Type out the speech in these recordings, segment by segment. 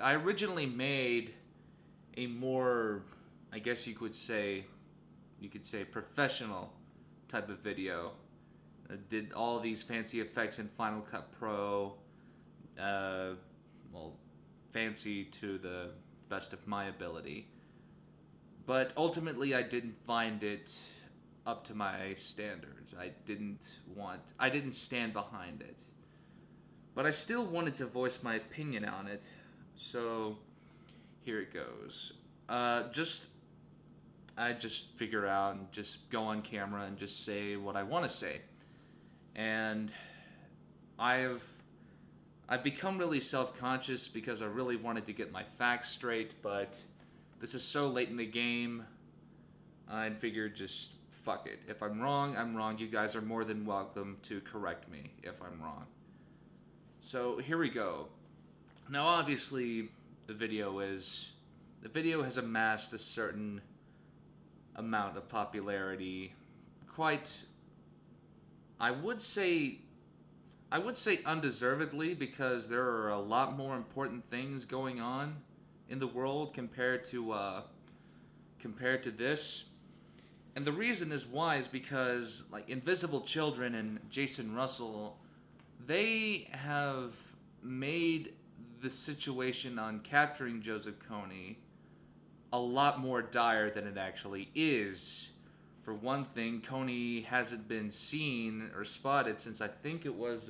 I originally made a more, I guess you could say professional type of video. I did all these fancy effects in Final Cut Pro, uh, well, fancy to the best of my ability. But ultimately, I didn't find it up to my standards. I didn't stand behind it. But I still wanted to voice my opinion on it. So here it goes. Just I just figure out and just go on camera and just say what I want to say. And I've I've become really self-conscious because I really wanted to get my facts straight, but this is so late in the game. I figured just fuck it. If I'm wrong, I'm wrong. You guys are more than welcome to correct me if I'm wrong. So here we go. Now obviously the video has amassed a certain amount of popularity, quite I would say undeservedly, because there are a lot more important things going on in the world compared to this. And the reason is why is because like Invisible Children and Jason Russell, they have made the situation on capturing Joseph Kony a lot more dire than it actually is. For one thing, Kony hasn't been seen or spotted since I think it was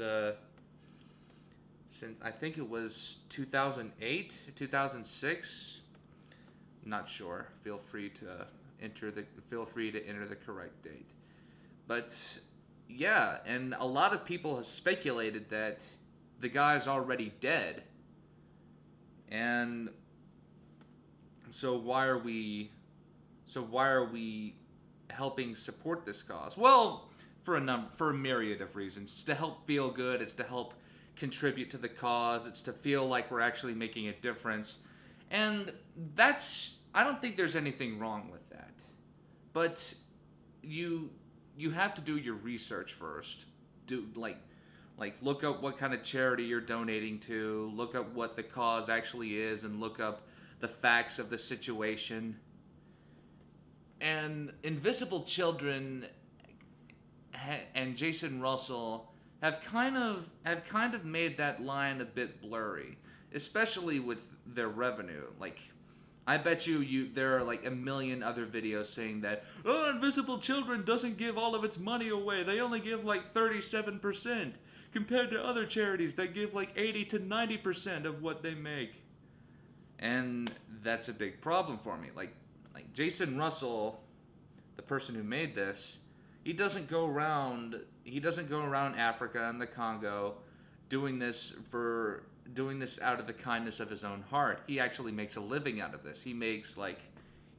2008, 2006. Not sure. Feel free to enter the correct date. But yeah, and a lot of people have speculated that the guy's already dead. And so why are we helping support this cause? Well, for a myriad of reasons. It's to help feel good, it's to help contribute to the cause, it's to feel like we're actually making a difference. And I don't think there's anything wrong with that. But you have to do your research first. Do look up what kind of charity you're donating to, look up what the cause actually is, and look up the facts of the situation. And Invisible Children and Jason Russell have kind of made that line a bit blurry, especially with their revenue. Like, I bet there are like a million other videos saying that, oh, Invisible Children doesn't give all of its money away. They only give like 37% compared to other charities that give like 80 to 90% of what they make. And that's a big problem for me. Like Jason Russell, the person who made this, he doesn't go around Africa and the Congo doing this out of the kindness of his own heart. He actually makes a living out of this. He makes like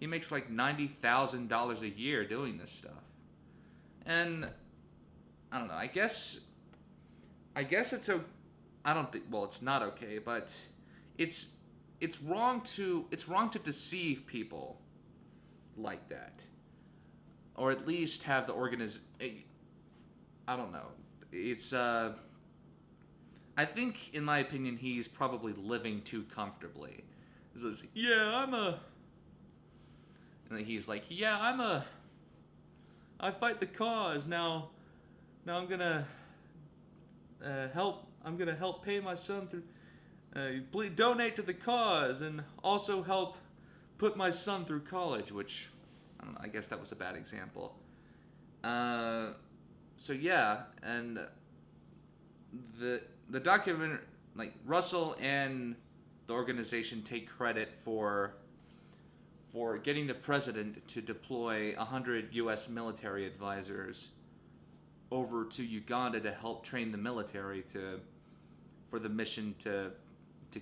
$90,000 a year doing this stuff. And I don't know. I guess it's I don't think, well, it's not okay, but it's wrong to deceive people like that, or at least have the I don't know. It's I think, in my opinion, he's probably living too comfortably. He says, and he's like, I fight the cause now. I'm gonna help. I'm gonna help pay my son through. Please donate to the cause and also help put my son through college, which, I don't know, I guess that was a bad example. So yeah, and the documentary, like, Russell and the organization take credit for getting the president to deploy 100 U.S. military advisors over to Uganda to help train the military for the mission to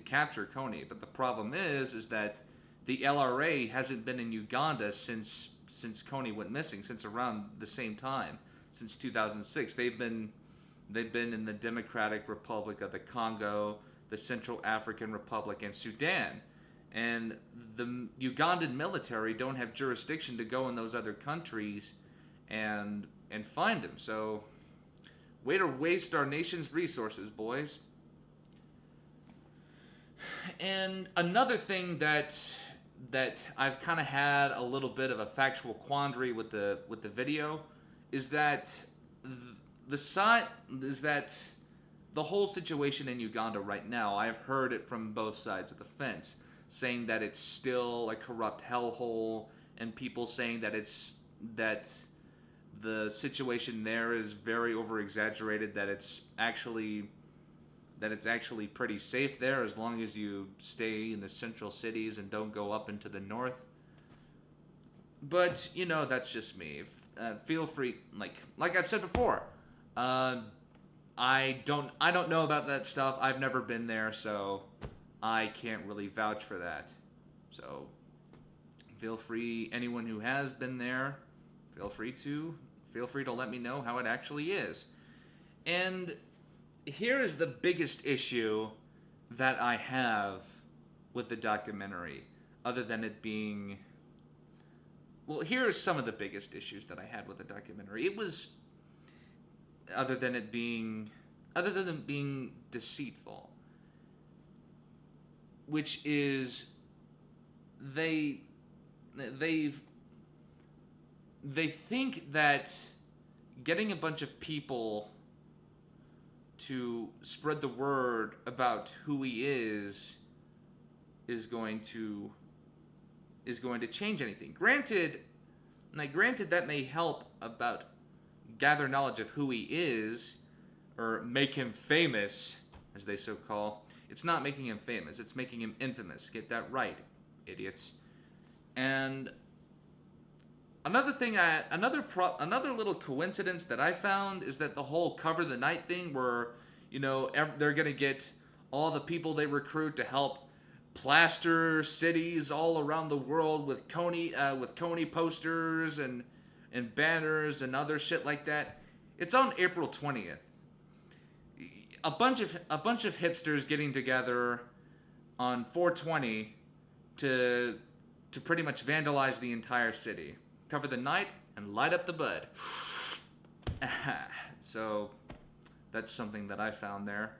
capture Kony. But the problem is that the LRA hasn't been in Uganda since Kony went missing, since around the same time, since 2006. They've been in the Democratic Republic of the Congo, the Central African Republic, and Sudan. And the Ugandan military don't have jurisdiction to go in those other countries and find him. So, way to waste our nation's resources, boys. And another thing that I've kind of had a little bit of a factual quandary with the video is that the side is that the whole situation in Uganda right now, I've heard it from both sides of the fence, saying that it's still a corrupt hellhole, and people saying that the situation there is very over exaggerated, that it's actually pretty safe there as long as you stay in the central cities and don't go up into the north. But that's just me. Feel free, like I've said before. I don't know about that stuff. I've never been there, so I can't really vouch for that. So feel free, anyone who has been there, feel free to let me know how it actually is. And here is the biggest issue that I have with the documentary, other than it being... Well, here are some of the biggest issues that I had with the documentary. It was... Other than it being deceitful, which is they think that getting a bunch of people to spread the word about who he is going to change anything. Granted, that may help about gather knowledge of who he is, or make him famous, as they so call. It's not making him famous, it's making him infamous. Get that right, idiots. And another thing, another little coincidence that I found is that the whole Cover the Night thing, where they're gonna get all the people they recruit to help plaster cities all around the world with Kony posters and banners and other shit like that. It's on April 20th. A bunch of hipsters getting together on 420 to pretty much vandalize the entire city, cover the night, and light up the bud. So that's something that I found there.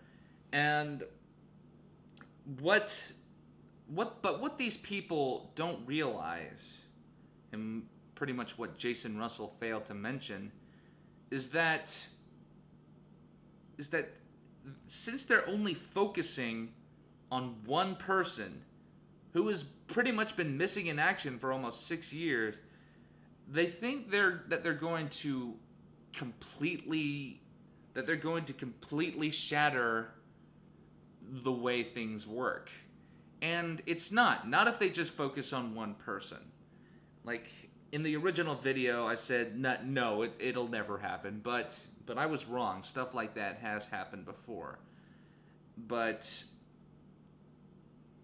And what these people don't realize, and pretty much what Jason Russell failed to mention, is that since they're only focusing on one person who has pretty much been missing in action for almost 6 years, they think that they're going to completely shatter the way things work. And it's not if they just focus on one person. Like, in the original video, I said, no, it'll never happen, but I was wrong. Stuff like that has happened before. But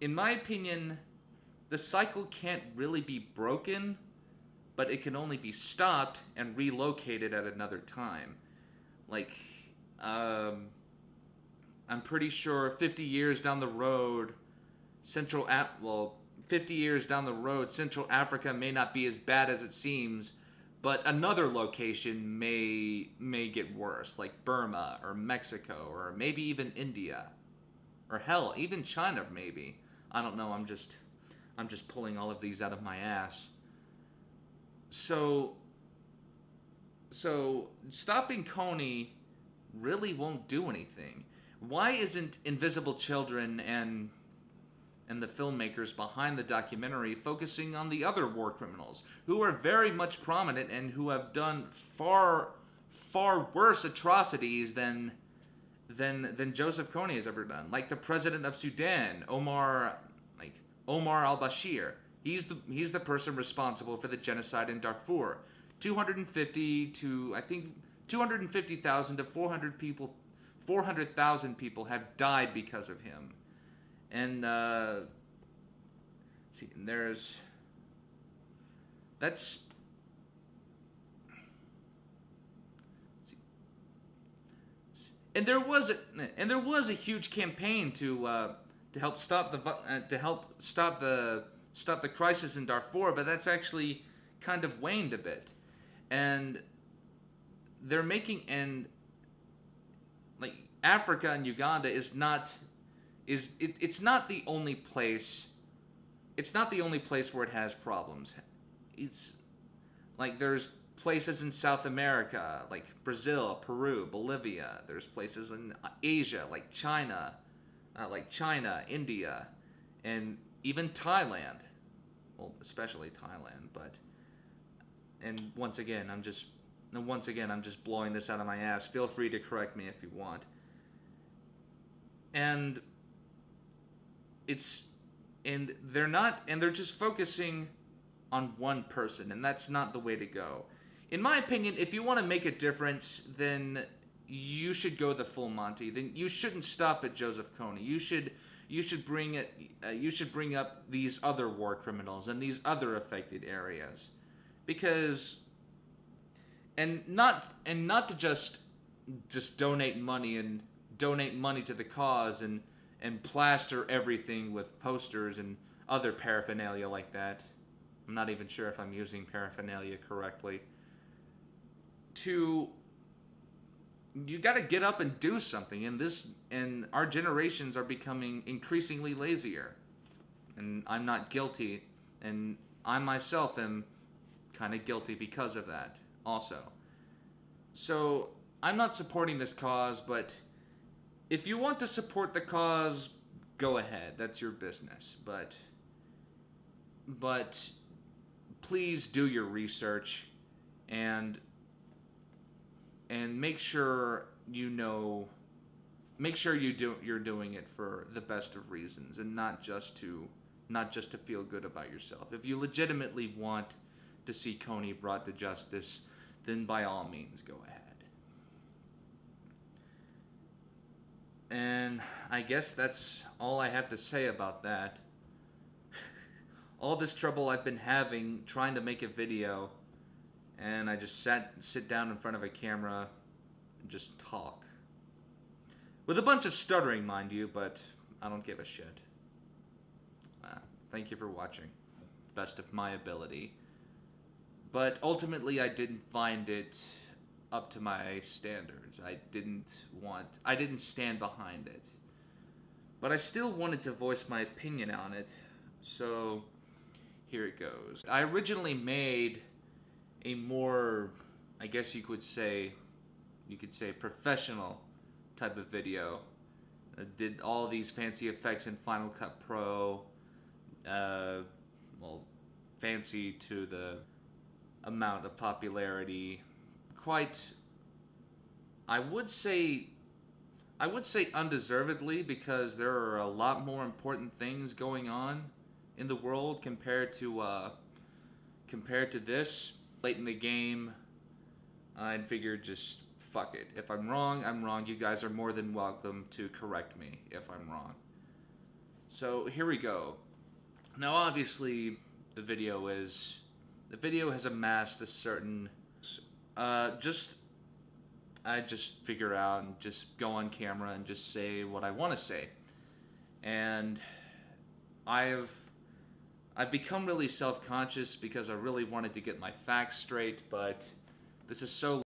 in my opinion, the cycle can't really be broken, but it can only be stopped and relocated at another time. Like, I'm pretty sure 50 years down the road, Central Africa may not be as bad as it seems, but another location may get worse, like Burma or Mexico or maybe even India, or hell, even China maybe. I don't know. I'm just pulling all of these out of my ass. So stopping Kony really won't do anything. Why isn't Invisible Children and the filmmakers behind the documentary focusing on the other war criminals who are very much prominent and who have done far worse atrocities than Joseph Kony has ever done? Like the president of Sudan, Omar al-Bashir. He's the person responsible for the genocide in Darfur. 250,000 to 400,000 people have died because of him. And there was a huge campaign to help stop the crisis in Darfur, but that's actually kind of waned a bit. And Africa and Uganda is not it's not the only place. It's not the only place where it has problems. It's like there's places in South America, like Brazil, Peru, Bolivia. There's places in Asia, like China, India, and even Thailand. Well, especially Thailand, but and once again, I'm just blowing this out of my ass. Feel free to correct me if you want. And it's and they're just focusing on one person, and that's not the way to go. In my opinion, if you want to make a difference, then you should go the full Monty. Then you shouldn't stop at Joseph Kony. You should bring up these other war criminals and these other affected areas, because not to just donate money to the cause and plaster everything with posters and other paraphernalia like that. I'm not even sure if I'm using paraphernalia correctly. You got to get up and do something, and our generations are becoming increasingly lazier. And I'm not guilty, and I myself am kind of guilty because of that also. So, I'm not supporting this cause, but if you want to support the cause, go ahead. That's your business. But please do your research and make sure you're doing it for the best of reasons, and not just to feel good about yourself. If you legitimately want to see Kony brought to justice, then by all means go ahead. And I guess that's all I have to say about that. All this trouble I've been having trying to make a video, and I just sit down in front of a camera and just talk. With a bunch of stuttering, mind you, but I don't give a shit. Thank you for watching. Best of my ability. But ultimately, I didn't find it up to my standards. I didn't stand behind it. But I still wanted to voice my opinion on it, so here it goes. I originally made a more, I guess you could say professional type of video. I did all these fancy effects in Final Cut Pro, fancy to the amount of popularity, quite, I would say undeservedly, because there are a lot more important things going on in the world compared to this. Late in the game, I figured just fuck it. If I'm wrong, I'm wrong. You guys are more than welcome to correct me if I'm wrong. So here we go. Now obviously the video has amassed a certain I just figure out and just go on camera and just say what I want to say. And I've become really self-conscious because I really wanted to get my facts straight, but this is so